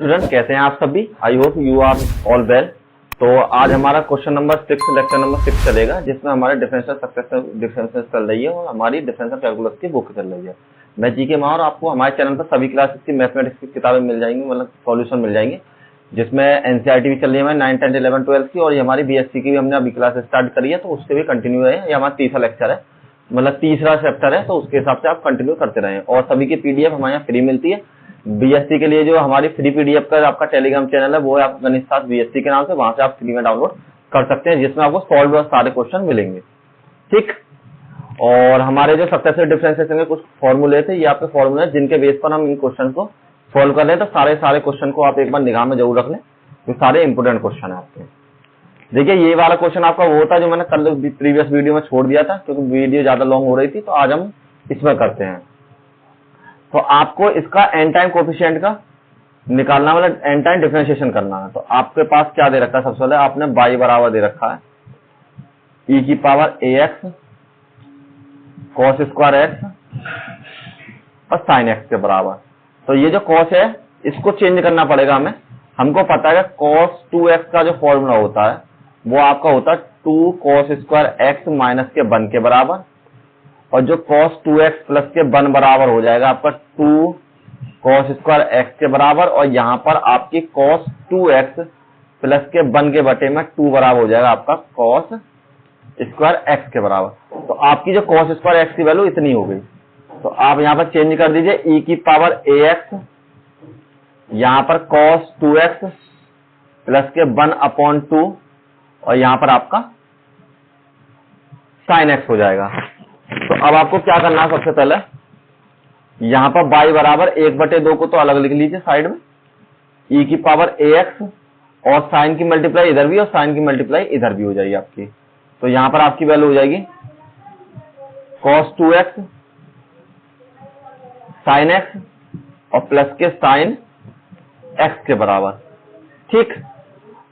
Student, कैसे हैं आप सभी? I hope you are all well. तो आज हमारा क्वेश्चन नंबर 6 लेक्चर नंबर 6 चलेगा, जिसमें हमारे डिफरेंशियल सक्सेसिव डिफरेंसेस चल रही है और हमारी डिफरेंशियल कैलकुलस की बुक चल रही है। मैं जीके माहौर, आपको हमारे चैनल पर सभी क्लासेस की मैथमेटिक्स की किताबें मिल जाएंगी, मतलब सॉल्यूशन मिल जाएंगे, जिसमें एनसीईआरटी भी चल रही है हमारी 9, 10, 11, 12 की, और ये हमारी बीएससी की भी हमने अभी क्लास स्टार्ट करी है, तो उसके भी कंटिन्यू है। ये हमारा तीसरा लेक्चर है, मतलब तीसरा चैप्टर है, तो उसके हिसाब से आप कंटिन्यू करते रहें। और सभी की पीडीएफ हमारे यहाँ फ्री मिलती है। बीएससी के लिए जो हमारी फ्री पीडीएफ का आपका टेलीग्राम चैनल है, वो है आपका गणित शास्त्र बीएससी के नाम से, वहां से आप फ्री में डाउनलोड कर सकते हैं, जिसमें आपको सॉल्व सारे क्वेश्चन मिलेंगे। ठीक। और हमारे जो सक्सेसिव डिफरेंशिएशन के कुछ फॉर्मूले थे, ये आपके फॉर्मूले जिनके बेस पर हम इन क्वेश्चन को सॉल्व कर रहे हैं। तो सारे क्वेश्चन को आप एक बार निगाह में जरूर रख लें, ये सारे इंपोर्टेंट क्वेश्चन है आपके। देखिए, ये वाला क्वेश्चन आपका वो था जो मैंने कल प्रीवियस वीडियो में छोड़ दिया था, क्योंकि वीडियो ज्यादा लॉन्ग हो रही थी, तो आज हम इसमें करते हैं। तो आपको इसका एन टाइम कोफिशिएंट का निकालना, मतलब एन टाइम डिफरेंशिएशन करना है। तो आपके पास क्या दे रखा है? सबसे पहले आपने y बराबर दे रखा है e की power ax cos square x और sin x के बराबर। तो ये जो cos है, इसको चेंज करना पड़ेगा हमें। हमको पता है cos 2x का जो फॉर्मूला होता है, वो आपका होता है 2 cos स्क्वायर x माइनस के 1 के बराबर, और जो cos 2x प्लस के 1 बराबर हो जाएगा आपका 2 cos स्क्वायर x के बराबर, और यहाँ पर आपकी cos 2x प्लस के 1 के बटे में 2 बराबर हो जाएगा आपका cos स्क्वायर x के बराबर। तो आपकी जो cos स्क्वायर x की वैल्यू इतनी हो गई। तो आप यहाँ पर चेंज कर दीजिए e की पावर ax, यहाँ पर cos 2x प्लस के 1/2, और यहाँ पर आपका sin x हो जाएगा। तो अब आपको क्या करना है? सबसे पहले यहां पर y बराबर 1/2 को तो अलग लिख लीजिए साइड में, e की पावर ax, और साइन की मल्टीप्लाई इधर भी और साइन की मल्टीप्लाई इधर भी हो जाएगी आपकी। तो यहां पर आपकी वैल्यू हो जाएगी cos 2x sin x और प्लस के sin x के बराबर। ठीक।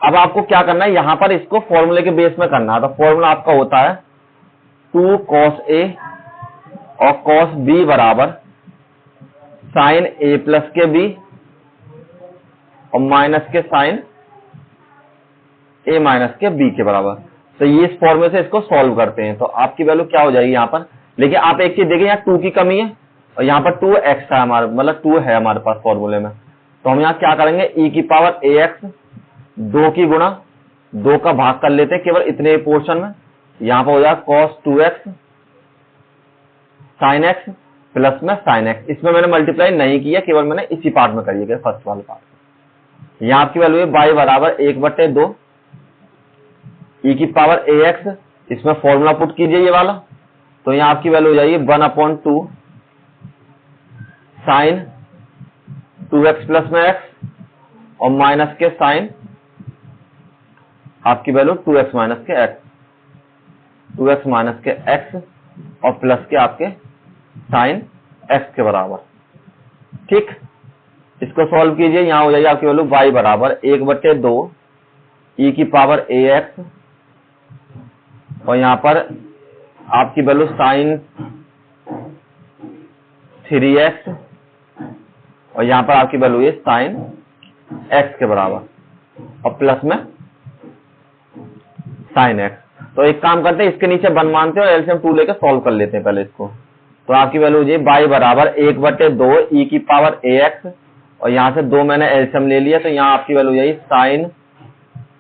अब आपको क्या करना है? यहां पर इसको फॉर्मूले के बेस में करना है। तो फॉर्मूला आपका होता है 2 cos a और cos b बराबर साइन a प्लस के b और माइनस के साइन a माइनस के b के बराबर। तो ये इस फॉर्मूले से इसको सॉल्व करते हैं। तो आपकी वैल्यू क्या हो जाएगी यहाँ पर? लेकिन आप एक चीज देखिए, यहाँ 2 की कमी है और यहाँ पर 2 एक्स्ट्रा है हमारे, मतलब 2 है हमारे पास फॉर्मूले में। तो हम यहाँ क्या करेंगे? e की पावर ax 2 की गुणा 2 का भाग कर लेते हैं केवल इतने पोर्शन में। यहाँ पर हो जाएगा cos 2x sin x plus में sin x। इसमें मैंने मल्टीप्लाई नहीं किया, केवल मैंने इसी पार्ट में करी है, फर्स्ट वाले पार्ट। यहाँ आपकी वैल्यू है y बराबर 1/2 e की पावर ax, इसमें फॉर्मूला पुट कीजिए ये वाला। तो यहाँ आपकी वैल्यू हो जाएगी 1/2 साइन 2x प्लस में x और माइनस के साइन आपकी वैल्यू 2x माइनस के x, 2x माइनस के x और प्लस के आपके साइन x के बराबर। ठीक। इसको सॉल्व कीजिए, यहां हो जाएगी आपकी वैल्यू y बराबर 1/2 e की पावर ax, और यहां पर आपकी वैल्यू साइन 3x, और यहां पर आपकी वैल्यू है साइन x के बराबर और प्लस में साइन x। तो एक काम करते हैं, इसके नीचे 1 मानते हैं और एलसीएम 2 लेकर सॉल्व कर लेते हैं पहले इसको। तो आपकी वैल्यू हो जाएगी y बराबर 1/2 e की पावर ax, और यहां से 2 मैंने एलसीएम ले लिया, तो यहां आपकी वैल्यू हो जाएगी साइन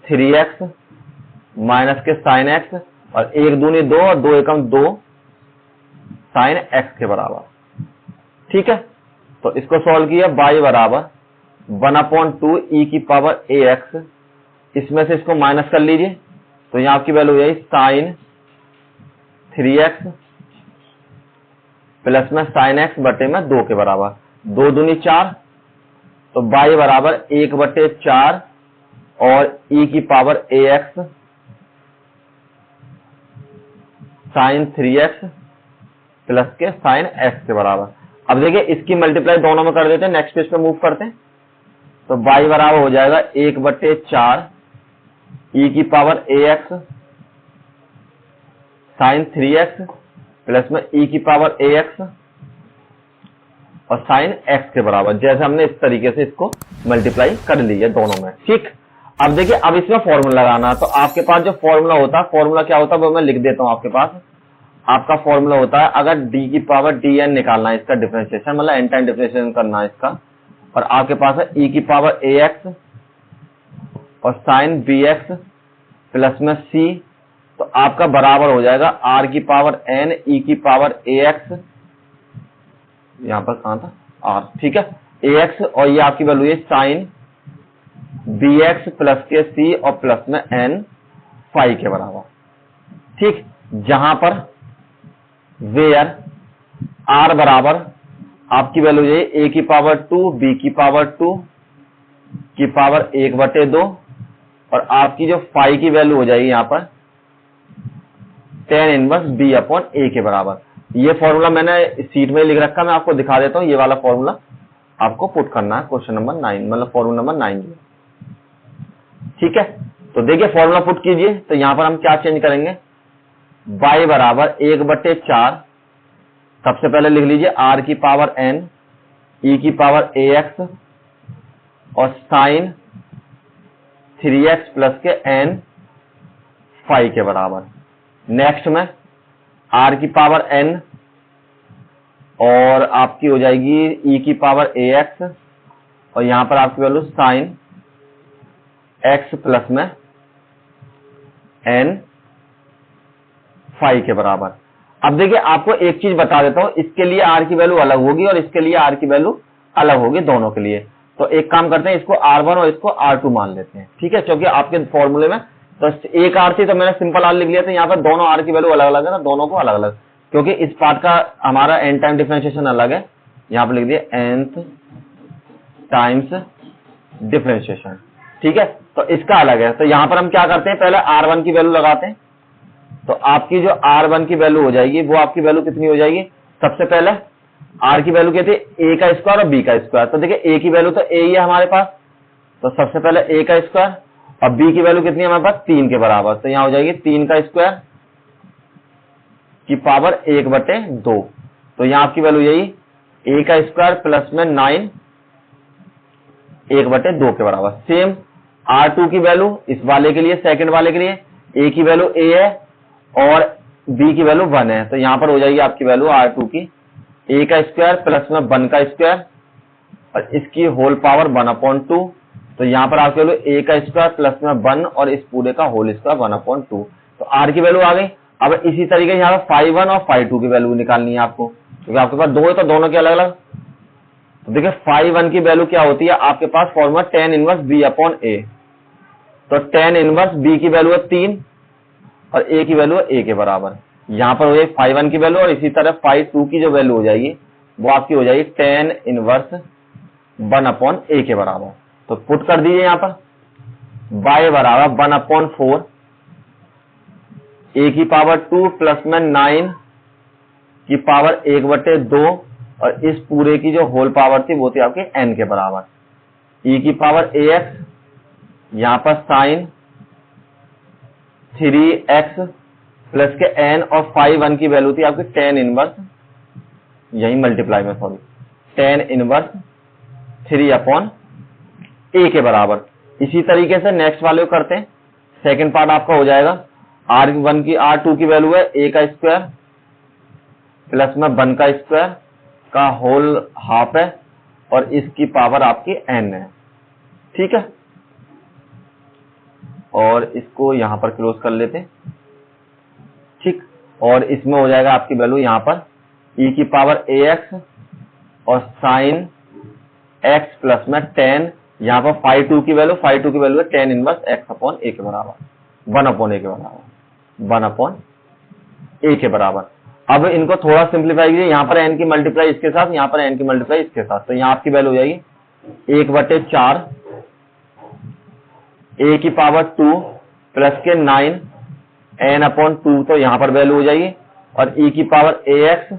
3x माइनस के साइन x, और 1 दूनी 2 और 2 एकम 2 साइन x के बराबर। ठीक है। तो इसको सॉल्व किया, y बराबर 1/2 e की पावर ax, इसमें से इसको माइनस कर लीजिए। तो यहां आपकी वैल्यू हो जाएगी साइन 3x प्लस में साइन x बटे में 2 के बराबर, 2 दूनी 4, तो y बराबर 1/4 और e की power ax sine 3x plus के साइन x के बराबर। अब देखिए, इसकी मल्टीप्लाई दोनों में कर देते हैं, नेक्स्ट पेज पे मूव करते हैं। तो y बराबर हो जाएगा 1/4 e की power ax sine 3x plus में e की पावर ax और साइन एक्स के बराबर, जैसे हमने इस तरीके से इसको मल्टीप्लाई कर लिया दोनों में। ठीक, अब देखिए अब इसमें फॉर्मूला लगाना है। तो आपके पास जो फॉर्मूला होता है, फॉर्मूला क्या होता है वो मैं लिख देता हूं आपके पास। आपका फॉर्मूला होता है, अगर डी की पावर डी एन निकालना है, इसका डिफरेंशिएशन मतलब एन टाइम डिफरेंशिएशन करना है इसका, और आपके पास है ई की पावर ए एक्स और साइन बी एक्स प्लस में सी, तो आपका बराबर हो जाएगा आर की पावर एन ई की पावर ए एक्स, यहां पर कहां था आर, ठीक है, ए एक्स, और ये आपकी वैल्यू है साइन बी एक्स प्लस के सी और प्लस में एन फाइव के बराबर। ठीक, जहां पर वेयर आर बराबर आपकी वैल्यू है ए की पावर 2 बी की पावर 2 की पावर 1/2 और आपकी जो फाइव की वैल्यू हो जाएगी यहां पर tan इनवर्स बी अपॉन ए के बराबर। ये फॉर्मूला मैंने सीट में लिख रखा, मैं आपको दिखा देता हूं। ये वाला फॉर्मूला आपको पुट करना है क्वेश्चन नंबर 9, मतलब फॉर्मूला नंबर 9। ठीक है, तो देखिए फॉर्मूला पुट कीजिए। तो यहां पर हम क्या चेंज करेंगे, y बराबर 1/4, सबसे पहले लिख लीजिए आर की पावर एन ई की पावर ए एक्स और साइन 3x प्लस के एन 5 के बराबर। नेक्स्ट में आर की पावर एन और आपकी हो जाएगी ई की पावर ए एक्स और यहां पर आपकी वैल्यू साइन एक्स प्लस में एन 5 के बराबर। अब देखिए आपको एक चीज बता देता हूं, इसके लिए आर की वैल्यू अलग होगी और इसके लिए आर की वैल्यू अलग होगी दोनों के लिए। तो एक काम करते हैं, इसको R1 और इसको R2 मान लेते हैं। ठीक है, क्योंकि आपके फॉर्मूले में तो एक आर थी तो मैंने सिंपल आर लिख लिया था, यहाँ पर दोनों आर की वैल्यू अलग अलग है ना, दोनों को अलग अलग, क्योंकि इस पार्ट का हमारा एन टाइम डिफरेंशिएशन अलग है। यहाँ पर लिख दिया nth टाइम्स डिफरेंशिएशन। ठीक है, तो इसका अलग है। तो यहाँ पर हम क्या करते हैं, पहले R1 की वैल्यू लगाते हैं। तो आपकी जो R1 की वैल्यू हो जाएगी वो आपकी वैल्यू कितनी हो जाएगी, सबसे पहले आर की वैल्यू कहती है ए का स्क्वायर और बी का स्क्वायर। तो देखिए ए की वैल्यू तो ए ही है हमारे पास, तो सबसे पहले ए का स्क्वायर, और बी की वैल्यू कितनी है हमारे पास 3 के बराबर, तो यहां हो जाएगी 3 का स्क्वायर की पावर 1/2। तो यहां आपकी वैल्यू यही ए का स्क्वायर प्लस में 9 1/2 के बराबर। सेम R2 की वैल्यू इस वाले के लिए, सेकंड वाले के लिए ए की वैल्यू ए है और बी की वैल्यू 1 है, तो यहां पर हो जाएगी आपकी वैल्यू R2 की ए का स्क्वायर प्लस में 1 का स्क्वायर और इसकी होल पावर 1/2। तो यहां पर आपकी वैल्यू ए का स्क्वायर प्लस में 1 और इस पूरे का होल स्क्वायर 1/2। तो आर की वैल्यू आ गई। अब इसी तरीके यहाँ पर 5(1) और 5(2) की वैल्यू निकालनी है आपको, क्योंकि आपके पास दो है तो दोनों के अलग अलग। तो देखिए 5(1) की वैल्यू क्या होती है आपके पास, formula tan inverse B upon A. तो tan इनवर्स बी की वैल्यू है 3 और ए की वैल्यू है ए के बराबर। यहां पर हो जाएगी 5(1) की वैल्यू और इसी तरह 5(2) की जो वैल्यू हो जाएगी वो आपकी हो जाएगी tan इनवर्स 1/a के बराबर। तो पुट कर दीजिए यहां पर y बराबर 1/4 a की पावर 2 प्लस में 9 की पावर 1/2 और इस पूरे की जो होल पावर थी वो थी आपकी n के बराबर। e की पावर ax, यहां पर साइन 3x प्लस के n और 5(1) की वैल्यू थी आपकी tan इनवर्स, यही मल्टीप्लाई में सॉरी tan इनवर्स 3/a के बराबर। इसी तरीके से नेक्स्ट वाले को करते हैं। सेकंड पार्ट आपका हो जाएगा R2 की वैल्यू है a का स्क्वायर प्लस में 1 का स्क्वायर का होल हाफ है और इसकी पावर आपकी n है। ठीक है, और इसको यहां पर क्लोज कर लेते हैं। ठीक, और इसमें हो जाएगा आपकी वैल्यू यहां पर e की पावर ax और साइन x प्लस में 10, यहां पर 5(2) की वैल्यू है tan inverse x upon a के बराबर, 1/a के बराबर, 1/a के बराबर। अब इनको थोड़ा सिंप्लीफाई कीजिए, यहां पर n की मल्टीप्लाई इसके साथ, यहां पर n की मल्टीप्लाई इसके साथ, तो यहां आपकी वैल्यू हो जाएगी 1/4 a की पावर 2 प्लस के 9 n/2, तो यहां पर वैल्यू हो जाएगी और e की पावर ax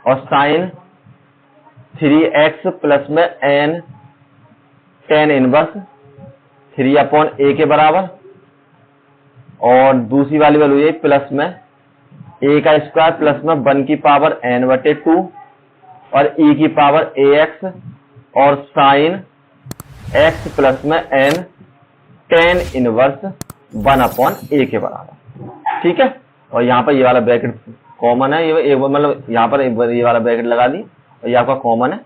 और साइन 3x प्लस में n tan इनवर्स 3/a के बराबर और दूसरी वाली वैल्यू है प्लस में a का स्क्वायर प्लस में 1 की पावर n/2 और e की पावर ax और साइन x प्लस में n tan इनवर्स 1/a के बराबर। ठीक है, और यहाँ पर ये वाला ब्रैकेट कॉमन है, ये मतलब यहाँ पर ये वाला ब्रैकेट लगा दी और ये आपका कॉमन है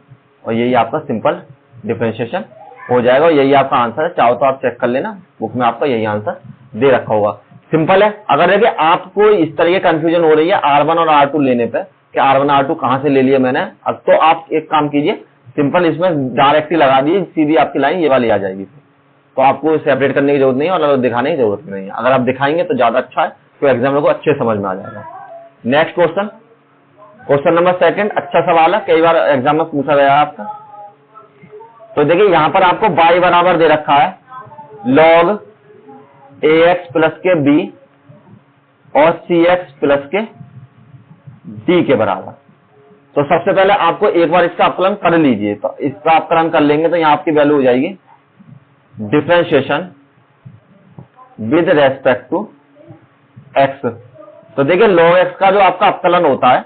और यही आपका सिंपल डिफरेंशिएशन हो जाएगा और यही आपका आंसर है। चाहो तो आप चेक कर लेना, बुक में आपका यही आंसर दे रखा होगा। सिंपल है। अगर देखिए आपको इस तरह की कंफ्यूजन हो रही है R1 और R2 लेने पे कि R1 R2 कहां से ले लिया मैंने, अब तो आप एक काम कीजिए, सिंपल इसमें डायरेक्टली लगा दीजिए, सीधी आपकी लाइन ये वाली आ जाएगी, तो आपको सेपरेट करने की जरूरत नहीं है और दिखाने की जरूरत नहीं है। अगर आप दिखाएंगे तो ज्यादा अच्छा है, तो एग्जामिनर को अच्छे समझ में आ जाएगा। नेक्स्ट क्वेश्चन, क्वेश्चन नंबर 2, अच्छा सवाल है, कई बार एग्जाम में पूछा गया है आपका। तो देखिए यहां पर आपको y बराबर दे रखा है log ax प्लस के b और cx प्लस के d के बराबर। तो सबसे पहले आपको एक बार इसका अपकलन कर लीजिए, तो इसका अपकलन कर लेंगे तो यहां आपकी वैल्यू हो जाएगी differentiation with respect to x। तो देखिए log x का जो आपका अपकलन होता है,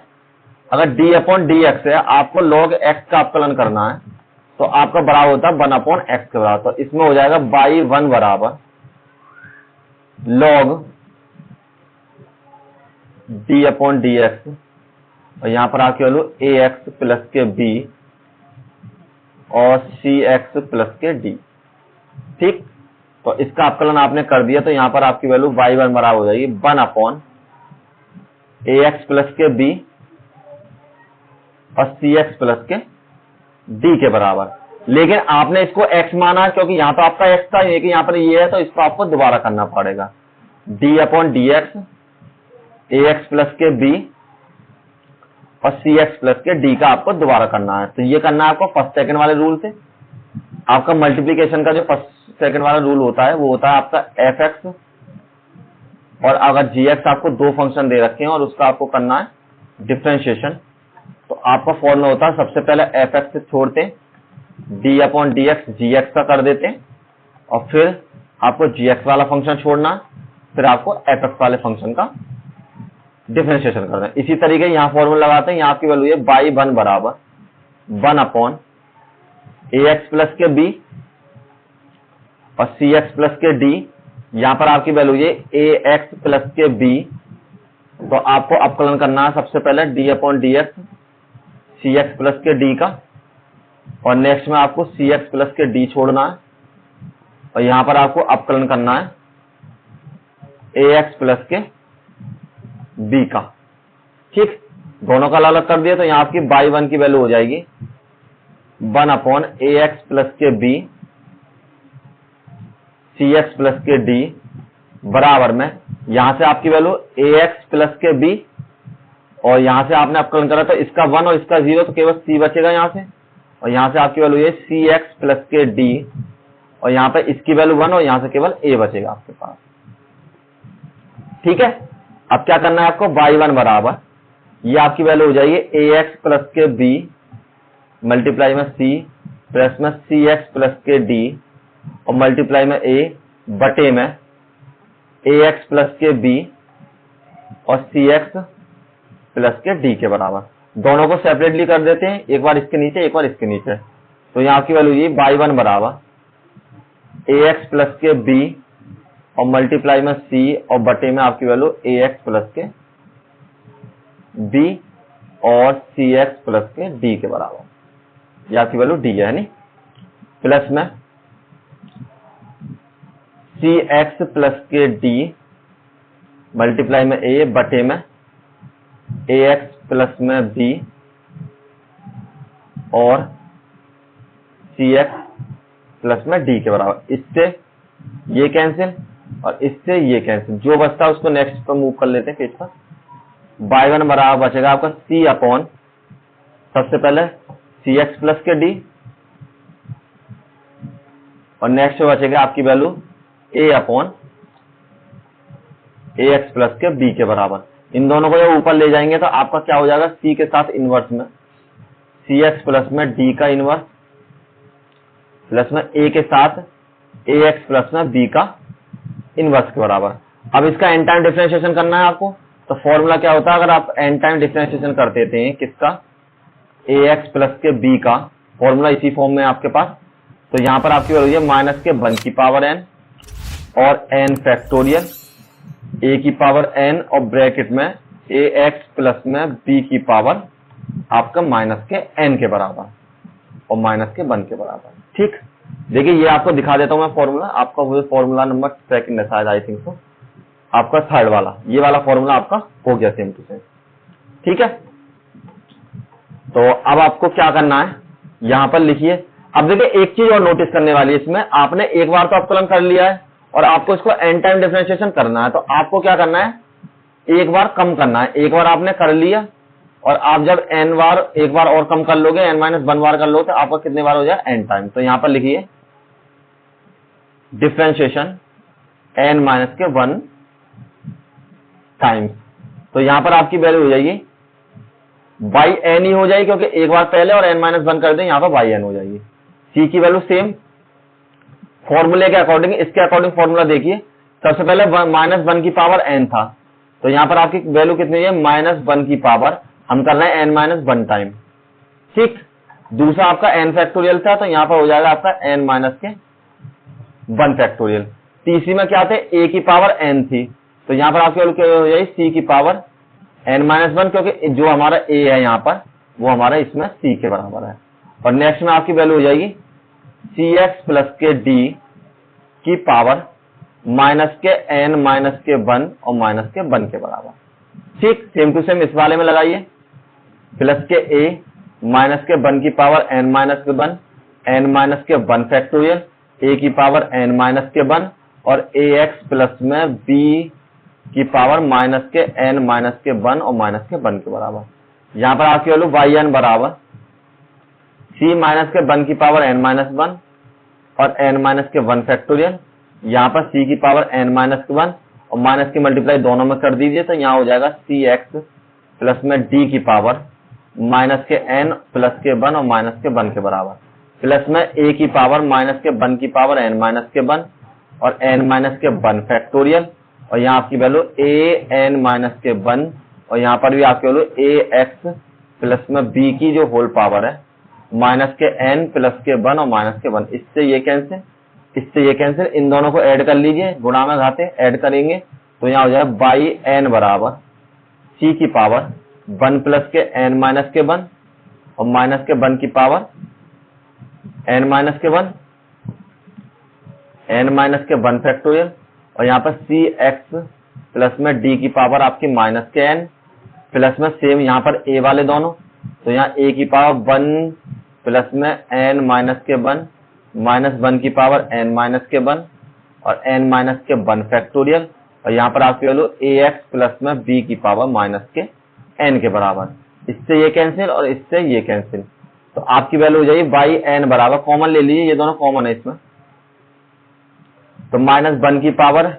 अगर d/dx है, आपको log x का अपकलन करना है तो आपका बराबर होता है 1/x के बराबर। तो इसमें हो जाएगा y1 बराबर log d/dx और यहां पर आपकी वैल्यू ax प्लस के b और cx प्लस के d। ठीक, तो इसका अपकलन आपने कर दिया तो यहां पर आपकी वैल्यू y1 बराबर हो जाएगी 1/ax प्लस के b और cx प्लस के d के बराबर। लेकिन आपने इसको x माना क्योंकि यहां तो आपका x था, लेकिन यहां पर ये है तो इसको आपको दोबारा करना पड़ेगा। d/dx ax प्लस के b और cx प्लस के d का आपको दोबारा करना है। तो ये करना है आपको फर्स्ट सेकंड वाले रूल से। आपका मल्टीप्लीकेशन का जो फर्स्ट सेकंड वाला रूल होता है वो होता है आपका fx, और अगर gx आपको दो फंक्शन दे रखे हैं और उसका आपको करना है डिफरेंशिएशन, तो आपका फॉर्मूला होता है सबसे पहले fx से छोड़ते d/dx gx का कर देते हैं और फिर आपको gx वाला फंक्शन छोड़ना, फिर आपको fx वाले फंक्शन का डिफरेंशिएशन करना है। इसी तरीके यहां फॉर्मूला लगाते हैं, यहां आपकी वैल्यू है y1 बराबर 1/ax प्लस के b और cx प्लस के d। यहां पर आपकी वैल्यू है ax प्लस के b, तो आपको अपकलन करना है सबसे पहले d/dx cx प्लस के d का, और नेक्स्ट में आपको cx प्लस के d छोड़ना है और यहां पर आपको अपकलन करना है ax प्लस के b का। ठीक, दोनों का अलग कर दिया तो यहां आपकी y1 की वैल्यू हो जाएगी 1/ax प्लस के b cx प्लस के d बराबर में, यहां से आपकी वैल्यू ax प्लस के b और यहां से आपने अपकलन करा तो इसका 1 और इसका 0, तो केवल c बचेगा यहां से, और यहां से आपकी वैल्यू है cx प्लस के d और यहां पे इसकी वैल्यू 1 और यहां से केवल a बचेगा आपके पास। ठीक है, अब क्या करना है आपको, y1 बराबर ये आपकी वैल्यू हो जाएगी ax प्लस के b मल्टीप्लाई में c प्लस में cx प्लस के d और मल्टीप्लाई में a बटे में ax प्लस के b और cx प्लस के d के बराबर। दोनों को सेपरेटली कर देते हैं, एक बार इसके नीचे एक बार इसके नीचे। तो यहाँ आपकी वैल्यू ये y1 बराबर ax प्लस के b और मल्टीप्लाई में c और बटे में आपकी वैल्यू ax प्लस के b और cx प्लस के d के बराबर। ये आपकी वैल्यू d है नहीं, प्लस में cx प्लस के d मल्टीप्लाई में a बटे में ax प्लस में b और cx प्लस में d के बराबर। इससे ये कैंसिल और इससे ये कैंसिल, जो बचता है उसको नेक्स्ट पर मूव कर लेते हैं पेज पर। y1 बराबर बचेगा आपका c अपॉन सबसे पहले cx प्लस के d और नेक्स्ट बचेगा आपकी value a upon ax plus के b के बराबर। इन दोनों को जब ऊपर ले जाएंगे तो आपका क्या हो जाएगा, c के साथ इनवर्स में cx प्लस में d का इनवर्स प्लस में a के साथ ax प्लस में b का इनवर्स के बराबर। अब इसका एन टाइम डिफरेंशिएशन करना है आपको, तो फॉर्मूला क्या होता है, अगर आप एन टाइम डिफरेंशिएशन कर देते हैं किसका, ए एक्स प्लस के बी का फॉर्मूला इसी फॉर्म में है आपके पास। तो यहां पर आपकी वैल्यू है माइनस के 1 की पावर n और n फैक्टोरियल a की पावर n और ब्रैकेट में ए एक्स प्लस में b की पावर आपका माइनस के n के बराबर और माइनस के 1 के बराबर। ठीक, देखिए ये आपको दिखा देता हूं मैं फॉर्मूला, आपका वो फॉर्मूला नंबर 2 है शायद, आई थिंक सो, आपका 3rd वाला, ये वाला फॉर्मूला आपका हो गया सेम टू सेम। ठीक है, तो अब आपको क्या करना है, यहां पर लिखिए। अब देखिए एक चीज और नोटिस करने वाली है इसमें, आपने एक बार तो अवकलन कर लिया है और आपको इसको n टाइम डिफरेंशिएशन करना है। तो आपको क्या करना है, एक बार कम करना है। एक बार आपने कर लिया और आप जब n बार एक बार और कम कर लोगे, n-1 बार कर लोगे, तो आपका कितने बार हो जाए, n टाइम। तो यहां पर लिखिए डिफरेंशिएशन n-1 टाइम्स। तो यहां पर आपकी वैल्यू हो जाएगी बाई n ही हो जाएगी, क्योंकि एक बार पहले और n-1 कर दें, यहां पर बाई n हो जाएगी। c की वैल्यू सेम फॉर्मूले के अकॉर्डिंग, इसके अकॉर्डिंग फॉर्मूला देखिए। सबसे पहले -1 की पावर n था, तो यहां पर आपकी वैल्यू कितनी है, -1 की पावर, हम कर रहे हैं n-1 टाइम। ठीक, दूसरा आपका n फैक्टोरियल था, तो यहां पर हो जाएगा आपका n-1 फैक्टोरियल। तीसरी में क्या थे, a की पावर n थी, तो यहां पर आपकी वैल्यू क्या हो जाएगी, c की पावर n-1, क्योंकि जो हमारा a है यहां पर वो हमारा इसमें c के बराबर है। और नेक्स्ट में आपकी वैल्यू हो जाएगी cx प्लस के d की पावर माइनस के n-1 और माइनस के 1 के बराबर। ठीक, सेम टू सेम इस वाले में लगाइए, प्लस के a माइनस के 1 की power n-1 n-1 factorial a की पावर n-1 और ax प्लस में b की पावर माइनस के n-1 और माइनस के 1 के बराबर। यहां पर आपकी वैल्यू yn बराबर c माइनस के 1 की पावर n-1 और n-1 फैक्टोरियल, यहां पर c की पावर n-1 और माइनस की मल्टीप्लाई दोनों में कर दीजिए, तो यहां हो जाएगा cx प्लस में d की पावर माइनस के n प्लस के 1 और माइनस के 1 के बराबर, प्लस में a की पावर माइनस के 1 की पावर n-1 और n-1 फैक्टोरियल, और यहाँ आपकी वैल्यू an-1 और यहाँ पर भी आपकी वैल्यू ax प्लस में b की जो होल पावर है माइनस के n प्लस के 1 और माइनस के 1। इससे ये कैंसिल, इससे ये कैंसिल, इन दोनों को ऐड कर लीजिए, गुणा में घाते ऐड करेंगे, तो यहाँ हो जाएगा बाई n बराबर c की पावर 1 प्लस के n-1 और माइनस के 1 की पावर n-1 फैक्टोरियल, और यहाँ पर cx प्लस में d की पावर आपकी माइनस के n प्लस में सेम यहाँ पर a वाले दोनों, तो यहाँ a की पावर 1 प्लस में n-1 माइनस 1 की पावर n-1 और n-1 फैक्टोरियल, और यहाँ पर आपकी वैल्यू ax प्लस में b की पावर माइनस के n के बराबर। इससे ये कैंसिल और इससे ये कैंसिल, तो आपकी वैल्यू हो जाएगी बाई n बराबर, कॉमन ले लीजिए, ये दोनों कॉमन है इसमें, तो -1 की पावर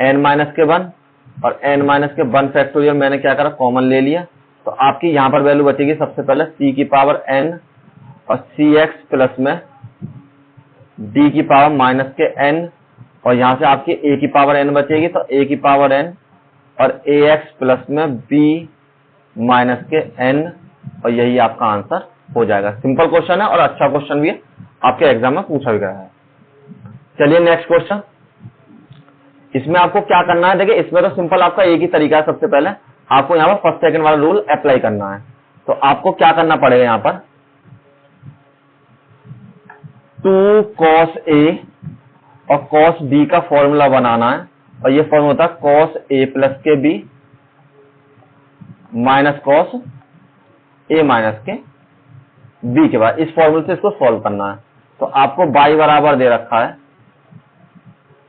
n-1 और n-1 फैक्टोरियल मैंने क्या करा, कॉमन ले लिया, तो आपकी यहां पर वैल्यू बचेगी सबसे पहले c की पावर n और cx प्लस में d की पावर माइनस के n, और यहां से आपकी a की पावर n बचेगी, तो a की पावर n और ax प्लस में b माइनस के n, और यही आपका आंसर हो जाएगा। सिंपल क्वेश्चन है और अच्छा क्वेश्चन भी है, आपके एग्जाम में पूछा भी गया है। चलिए नेक्स्ट क्वेश्चन, इसमें आपको क्या करना है, देखिए इसमें तो सिंपल आपका एक ही तरीका है। सबसे पहले आपको यहाँ पर फर्स्ट सेकंड वाला रूल अप्लाई करना है, तो आपको क्या करना पड़ेगा, यहाँ पर 2 cos a और cos b का फॉर्मूला बनाना है, और ये फॉर्मूला होता है cos a प्लस के b minus cos a minus के b के बाद, इस फॉर्मूले से इसको सॉल्व करना है। तो आपको y बराबर दे रखा है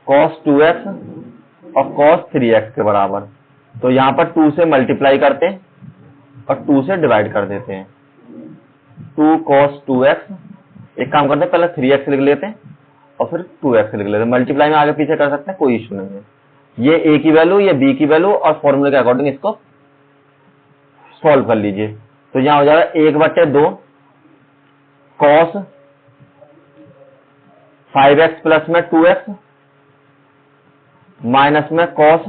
cos 2x और cos 3x के बराबर, तो यहां पर 2 से मल्टीप्लाई करते हैं और 2 से डिवाइड कर देते हैं। 2 cos 2x, एक काम करते हैं पहले 3x लिख लेते हैं और फिर 2x लिख लेते हैं, मल्टीप्लाई में आगे पीछे कर सकते हैं, कोई इश्यू नहीं है। ये a की वैल्यू, ये b की वैल्यू, और फॉर्मूले के अकॉर्डिंग इसको सॉल्व कर लीजिए। तो यहां हो जाएगा 1/2 cos 5x प्लस में 2x माइनस में cos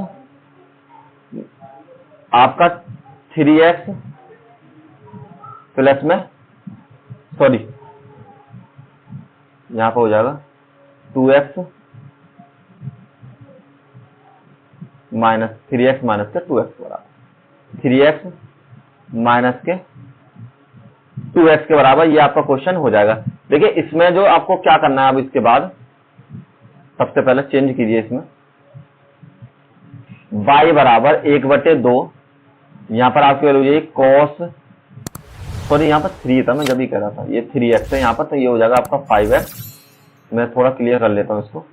आपका 3x प्लस में सॉरी यहां पर हो जाएगा 2x माइनस 3x माइनस के 2x बराबर 3x माइनस के 2x के बराबर। ये आपका क्वेश्चन हो जाएगा। देखिए इसमें जो आपको क्या करना है अब इसके बाद, सबसे पहले चेंज कीजिए इसमें y बराबर 1/2, यहां पर आपकी वैल्यू हो जाएगी cos, सॉरी यहां पर 3 था, मैं जब ही कह रहा था ये 3x है यहां पर, तो ये हो जाएगा आपका 5x। मैं थोड़ा क्लियर कर लेता हूं इसको।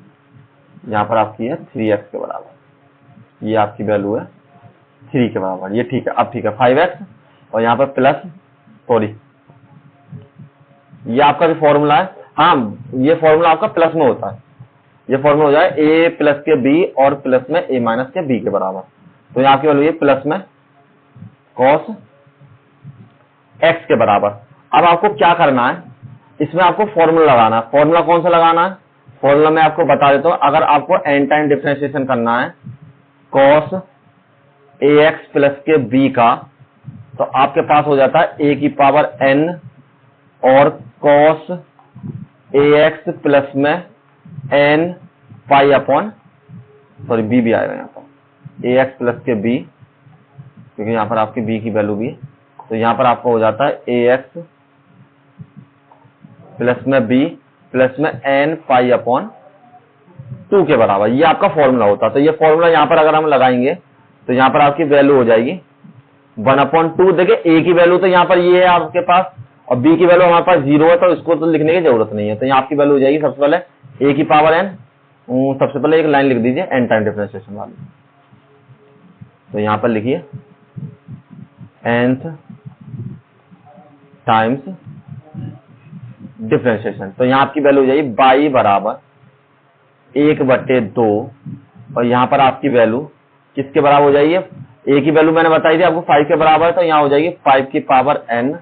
यहां पर आपकी है 3x के बराबर, ये आपकी वैल्यू है 3 के बराबर। ये ठीक है, अब ठीक है 5x और यहाँ पर प्लस, सॉरी ये आपका जो फॉर्मूला है, हाँ ये फॉर्मूला आपका प्लस में होता है। ये फॉर्मूला हो जाए a प्लस के b और प्लस में a माइनस के b के बराबर। तो यहाँ की वैल्यू प्लस में cos x के बराबर। अब आपको क्या करना है, इसमें आपको फॉर्मूला लगाना है। फॉर्मूला कौन सा लगाना है, फॉर्मूला मैं आपको बता देता हूं। अगर आपको n टाइम डिफरेंशिएशन करना है cos ax प्लस के b का, तो आपके पास हो जाता है a की पावर n और cos ax प्लस में n pi upon, sorry b भी आएगा यहाँ पर ax प्लस के b, क्योंकि यहाँ पर आपकी b की वैल्यू भी है, तो यहाँ पर आपको हो जाता है ax प्लस में b प्लस में n पाई अपॉन 2 के बराबर। ये आपका फॉर्मूला होता है। तो ये फॉर्मूला यहाँ पर अगर हम लगाएंगे तो यहाँ पर आपकी वैल्यू हो जाएगी 1/2। देखिए a की वैल्यू तो यहाँ पर ये है आपके पास, और b की वैल्यू हमारे पास 0 है, तो इसको तो लिखने की जरूरत नहीं है। तो यहाँ आपकी वैल्यू हो जाएगी सबसे पहले a की पावर n, सबसे पहले एक लाइन लिख दीजिए n टाइम डिफरेंशिएशन वाली। तो यहाँ पर लिखिए nth टाइम्स डिफरेंशिएशन। तो यहाँ आपकी वैल्यू हो जाएगी y बराबर 1/2, और यहाँ पर आपकी वैल्यू किसके बराबर हो जाएगी, a की वैल्यू मैंने बताई थी आपको 5 के बराबर है, तो यहाँ हो जाएगी 5 की पावर n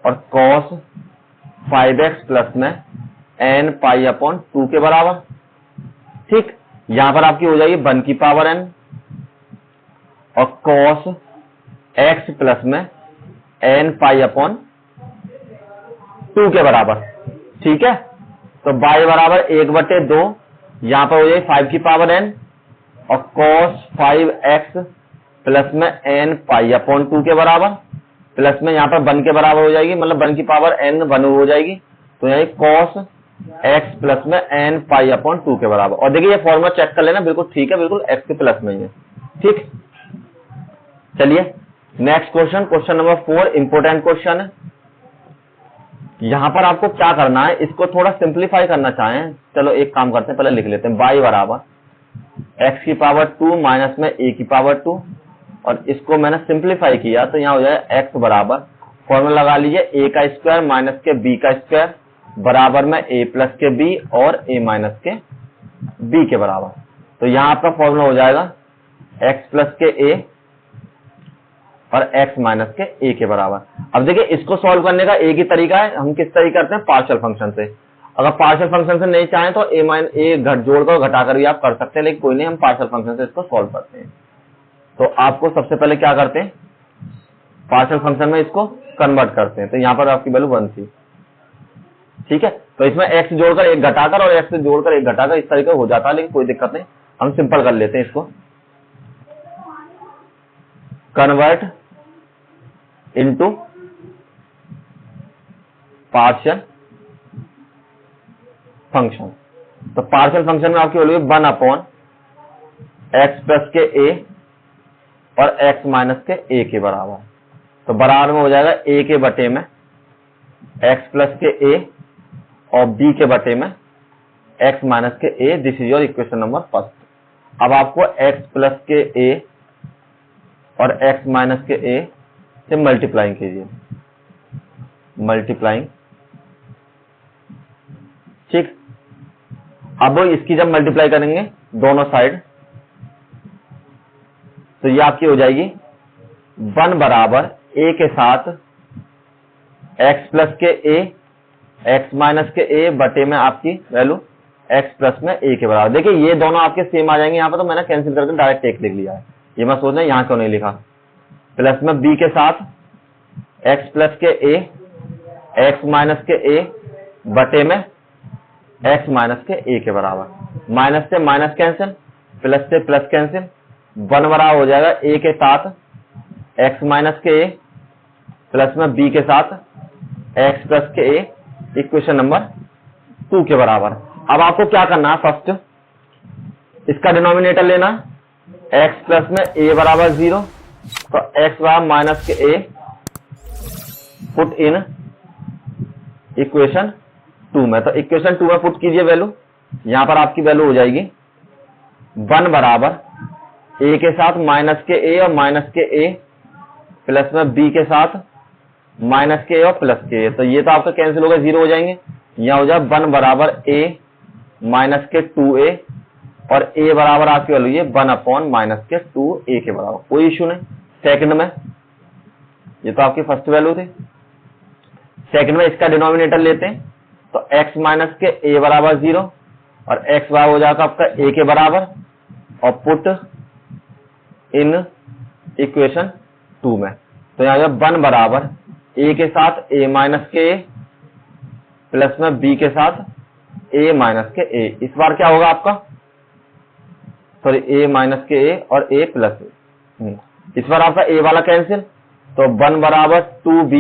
और cos 5x प्लस में n पाई अपॉन 2 के बराबर। ठीक, यहां पर आपकी हो जाएगी 1 की पावर n और cos x प्लस में n पाई अपॉन 2 के बराबर। ठीक है, तो y बराबर 1/2, यहां पर हो जाएगी 5 की पावर n और cos 5x प्लस में n पाई अपॉन 2 के बराबर, प्लस में यहाँ पर 1 के बराबर हो जाएगी, मतलब 1 की पावर n 1 हो जाएगी। तो यहाँ cos x प्लस में n पाई अपॉन 2 के बराबर। और देखिए ये फॉर्मूला चेक कर लेना, बिल्कुल ठीक है, बिल्कुल x के प्लस में ही है। ठीक, चलिए next question, question number 4 important question है। यहां पर आपको क्या करना है, इसको थोड़ा सिंप्लीफाई करना चाहें, चलो एक काम करते हैं, पहले लिख लेते हैं y बराबर x की पावर 2 माइनस में a की पावर 2, और इसको मैंने सिंप्लीफाई किया तो यहाँ हो जाएगा x बराबर, फॉर्मूला लगा लीजिए a का स्क्वायर माइनस के b का स्क्वायर बराबर में a प्लस के b और a माइनस के b के बराबर। तो यहाँ आपका फॉर्मूला हो जाएगा x प्लस के a और x माइनस के a के बराबर। अब देखिए इसको सॉल्व करने का एक ही तरीका है, हम किस तरीके करते हैं, पार्शियल फंक्शन से। अगर पार्शियल फंक्शन से नहीं चाहें तो a घट जोड़कर घटाकर भी आप कर सकते हैं, लेकिन कोई नहीं, हम पार्शियल फंक्शन से इसको सॉल्व करते हैं। तो आपको सबसे पहले क्या करते हैं, पार्शियल फंक्शन में इसको कन्वर्ट करते हैं। तो यहाँ पर आपकी वैल्यू 1 थी। ठीक है, तो इसमें x जोड़कर एक घटाकर और x जोड़कर एक घटाकर इस तरीके हो जाता है, लेकिन कोई दिक्कत नहीं, हम सिंपल कर लेते हैं इसको। Convert into partial function. तो पार्शियल फंक्शन में आपकी वैल्यू 1/x प्लस के a और x माइनस के a के बराबर। तो बराबर में हो जाएगा a के बटे में x प्लस के a और b के बटे में x माइनस के a। This is your equation number first. अब आपको x प्लस के a और x माइनस के a से मल्टीप्लाइंग कीजिए, मल्टीप्लाइंग। ठीक, अब इसकी जब मल्टीप्लाई करेंगे दोनों साइड, तो ये आपकी हो जाएगी 1 बराबर a के साथ x प्लस के a, x माइनस के a बटे में आपकी वैल्यू x प्लस में a के बराबर। देखिए ये दोनों आपके सेम आ जाएंगे यहाँ पर, तो मैंने कैंसिल करके डायरेक्ट एक लिख लिया है। ये मैं सोच रहा यहाँ क्यों नहीं लिखा, प्लस में b के साथ एक्स प्लस के ए एक्स माइनस के ए बटे में एक्स माइनस के ए के बराबर। माइनस से माइनस कैंसिल, प्लस से प्लस कैंसिल, 1 बराबर हो जाएगा ए के साथ एक्स माइनस के ए प्लस में बी के साथ एक्स प्लस के ए, इक्वेशन नंबर 2 के बराबर। अब आपको क्या करना है, फर्स्ट इसका डिनोमिनेटर लेना, एक्स प्लस में ए बराबर 0, तो एक्स बराबर माइनस के ए पुट इन इक्वेशन 2 में। तो इक्वेशन 2 में पुट कीजिए वैल्यू, यहां पर आपकी वैल्यू हो जाएगी 1 बराबर ए के साथ माइनस के ए और माइनस के ए प्लस में बी के साथ माइनस के ए और प्लस के ए। तो ये तो आपका कैंसिल हो गया, 0 हो जाएंगे। यहां हो जाए 1 बराबर ए माइनस के 2a और a बराबर आपकी वैल्यू ये 1 अपॉन माइनस के 2a के बराबर, कोई इश्यू नहीं। सेकंड में ये तो आपकी फर्स्ट वैल्यू थी, सेकंड में इसका डिनोमिनेटर लेते हैं, तो x माइनस के a बराबर 0 और x बराबर हो जाएगा आपका a के बराबर और पुट इन इक्वेशन 2 में। तो यहां 1 बराबर a के साथ a माइनस के a प्लस में b के साथ a माइनस के a। इस बार क्या होगा आपका, सॉरी a माइनस के a और a प्लस a। इस बार आपका a वाला कैंसिल, तो 1 बराबर 2b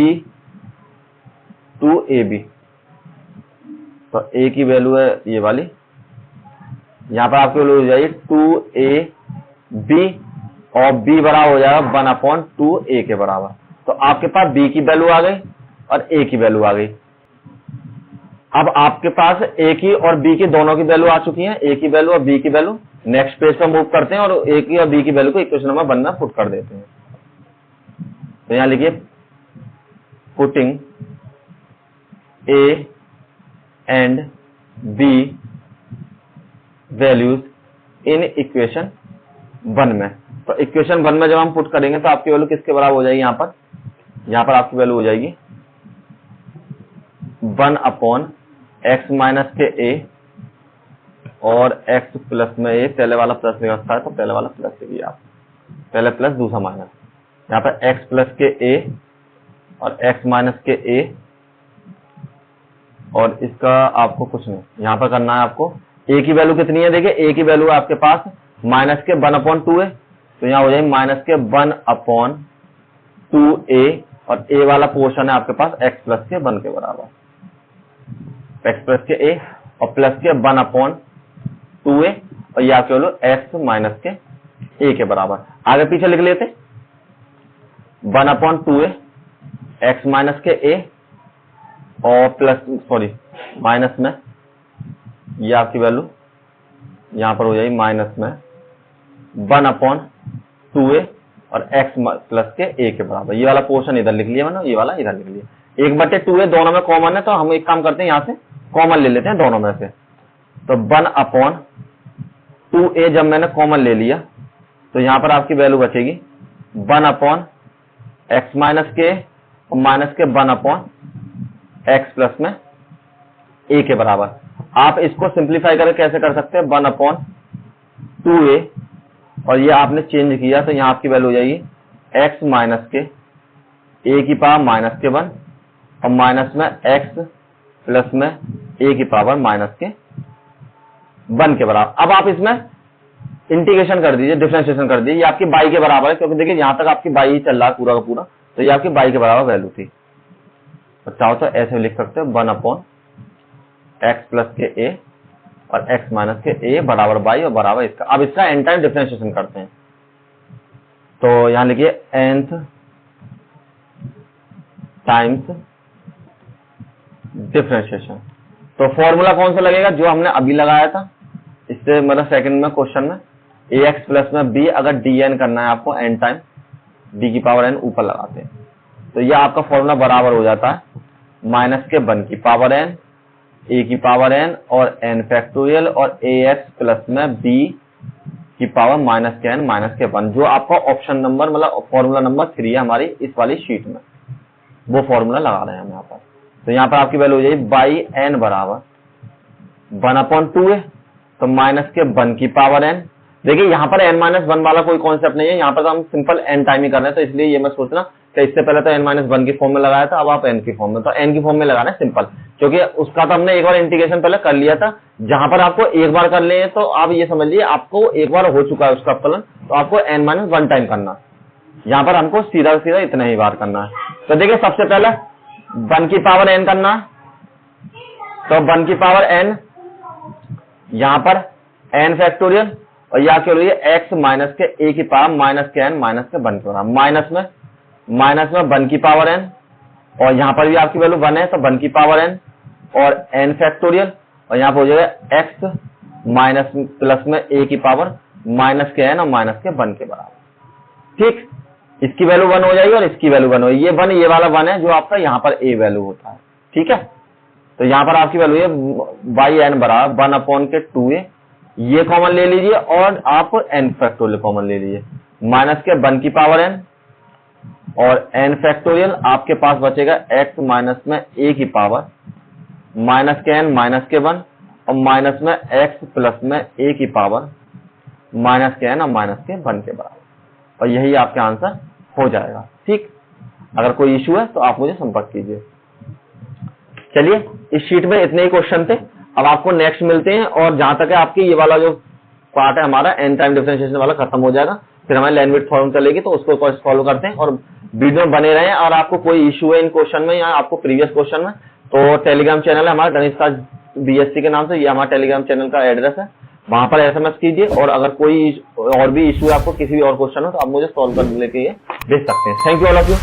2ab, तो a की वैल्यू है ये वाली, यहां पर आपकी वैल्यू हो जाएगी 2ab और b बराबर हो जाएगा 1 अपॉन 2a के बराबर। तो आपके पास b की वैल्यू आ गई और a की वैल्यू आ गई। अब आपके पास a की और b की दोनों की वैल्यू आ चुकी है, a की वैल्यू और b की वैल्यू। नेक्स्ट पेज पर मूव करते हैं और a की और b की वैल्यू को इक्वेशन नंबर 1 में पुट कर देते हैं। तो यहां लिखिए putting a and b values in equation 1 में। तो इक्वेशन 1 में जब हम पुट करेंगे तो आपकी वैल्यू किसके बराबर हो जाएगी, यहां पर आपकी वैल्यू हो जाएगी 1 अपॉन एक्स माइनस के ए और x प्लस में ए, पहले वाला प्लस लिख रखा है तो पहले वाला प्लस लिखिए आप, पहले प्लस दूसरा माइनस। यहाँ पर x प्लस के ए और x माइनस के ए, और इसका आपको कुछ नहीं यहाँ पर करना है। आपको a की वैल्यू कितनी है, देखिए a की वैल्यू आपके पास माइनस के 1 अपॉन 2 है, तो यहाँ हो जाएगी माइनस के 1 अपॉन 2a और a वाला पोर्शन है आपके पास x प्लस के 1 के बराबर, x प्लस के a और प्लस के 1 अपॉन 2a और ये आपके वैल्यू x माइनस के a के बराबर। आगे पीछे लिख लेते, 1 अपॉन 2a x माइनस के a और प्लस माइनस में ये आपकी वैल्यू यहां पर हो जाएगी माइनस में 1 अपॉन 2a और x प्लस के a के बराबर। ये वाला पोर्शन इधर लिख लिया मैंने, ये वाला इधर लिख लिया। 1/2a दोनों में कॉमन है, तो हम एक काम करते हैं यहां से कॉमन ले लेते हैं दोनों में से। तो 1 अपॉन 2a जब मैंने कॉमन ले लिया तो यहां पर आपकी वैल्यू बचेगी 1 अपॉन एक्स माइनस के और माइनस के 1 अपॉन एक्स प्लस में a के बराबर। आप इसको सिंप्लीफाई करके कैसे कर सकते हैं, 1 अपॉन 2a और ये आपने चेंज किया तो यहां आपकी वैल्यू हो जाएगी x माइनस के a की पावर माइनस के 1 और माइनस में x प्लस में a की पावर माइनस के 1 के बराबर। अब आप इसमें इंटीग्रेशन कर दीजिए, डिफरेंशिएशन कर दीजिए, ये आपकी y के बराबर है, क्योंकि देखिए यहां तक आपकी y ही चल रहा है पूरा का पूरा, तो ये आपकी y के बराबर वैल्यू थी। तो चाहो तो ऐसे लिख सकते हो 1 अपॉन एक्स प्लस के a और x माइनस के a बराबर y और बराबर इसका। अब इसका एन टाइम डिफरेंशिएशन करते हैं, तो यहां लिखिए nth टाइम्स डिफरेंशिएशन। तो फॉर्मूला कौन सा लगेगा, जो हमने अभी लगाया था, इससे मतलब सेकंड में क्वेश्चन में ax प्लस में b, अगर dn करना है आपको n टाइम d की पावर n ऊपर लगाते हैं, तो यह आपका फॉर्मूला बराबर हो जाता है माइनस के 1 की पावर n, a की पावर n और n फैक्टोरियल और ax प्लस में b की पावर माइनस के n माइनस के 1, जो आपका ऑप्शन नंबर मतलब फॉर्मूला नंबर 3 है हमारी इस वाली शीट में, वो फॉर्मूला लगा रहे हैं हम यहाँ पर। तो यहाँ पर आपकी वैल्यू हो जाएगी बाई n बराबर 1 अपॉन 2a, तो माइनस के 1 की पावर n। देखिए यहाँ पर n माइनस 1 वाला कोई कॉन्सेप्ट नहीं है, यहाँ पर तो हम सिंपल n टाइम ही कर रहे हैं, तो इसलिए ये मत सोचना कि इससे पहले तो n-1 की फॉर्म में लगाया था, अब आप n की फॉर्म में, तो n की फॉर्म में लगाना है सिंपल, क्योंकि उसका तो हमने एक बार इंटीग्रेशन पहले कर लिया था। जहां पर आपको एक बार कर ले तो आप ये समझ लीजिए आपको एक बार हो चुका है उसका अपकलन, तो आपको n-1 टाइम करना है। यहाँ पर हमको सीधा सीधा इतना ही बार करना है। तो देखिए सबसे पहले 1 की पावर n करना है, तो 1 की पावर n यहाँ पर n फैक्टोरियल और या क्या लिए x माइनस के a की पावर माइनस के n माइनस के 1 के बराबर, माइनस में 1 की पावर n और यहाँ पर भी आपकी वैल्यू 1 है तो 1 की पावर n और n फैक्टोरियल और यहाँ पर हो जाएगा x माइनस प्लस में a की पावर माइनस के n और माइनस के 1 के बराबर। ठीक, इसकी वैल्यू 1 हो जाएगी और इसकी वैल्यू 1 हो जाएगी। ये 1 ये वाला 1 है जो आपका यहाँ पर a वैल्यू होता है। ठीक है, तो यहाँ पर आपकी वैल्यू है बाई n बराबर 1/2a, ये कॉमन ले लीजिए और आप n फैक्टोरियल कॉमन ले लीजिए, माइनस के 1 की पावर n और n फैक्टोरियल आपके पास बचेगा x माइनस में a की पावर माइनस के n माइनस के 1 और माइनस में x प्लस में a की पावर माइनस के n और माइनस के 1 के बराबर, और यही आपका आंसर हो जाएगा। ठीक, अगर कोई इश्यू है तो आप मुझे संपर्क कीजिए। चलिए, इस शीट में इतने ही क्वेश्चन थे, अब आपको नेक्स्ट मिलते हैं, और जहां तक है आपकी ये वाला जो पार्ट है हमारा n टाइम डिफरेंशिएशन वाला खत्म हो जाएगा, फिर हमारी लैंग्वेज फॉर्म चलेगी, तो उसको फॉलो करते हैं और वीडियो में बने रहें। और आपको कोई इश्यू है इन क्वेश्चन में या आपको प्रीवियस क्वेश्चन में, तो टेलीग्राम चैनल है हमारा गणित शास्त्र BSc के नाम से, ये हमारा टेलीग्राम चैनल का एड्रेस है, वहां पर SMS कीजिए, और अगर कोई और भी इश्यू है आपको किसी भी और क्वेश्चन हो तो आप मुझे सॉल्व करने के लिए भेज सकते हैं। Thank you all of you.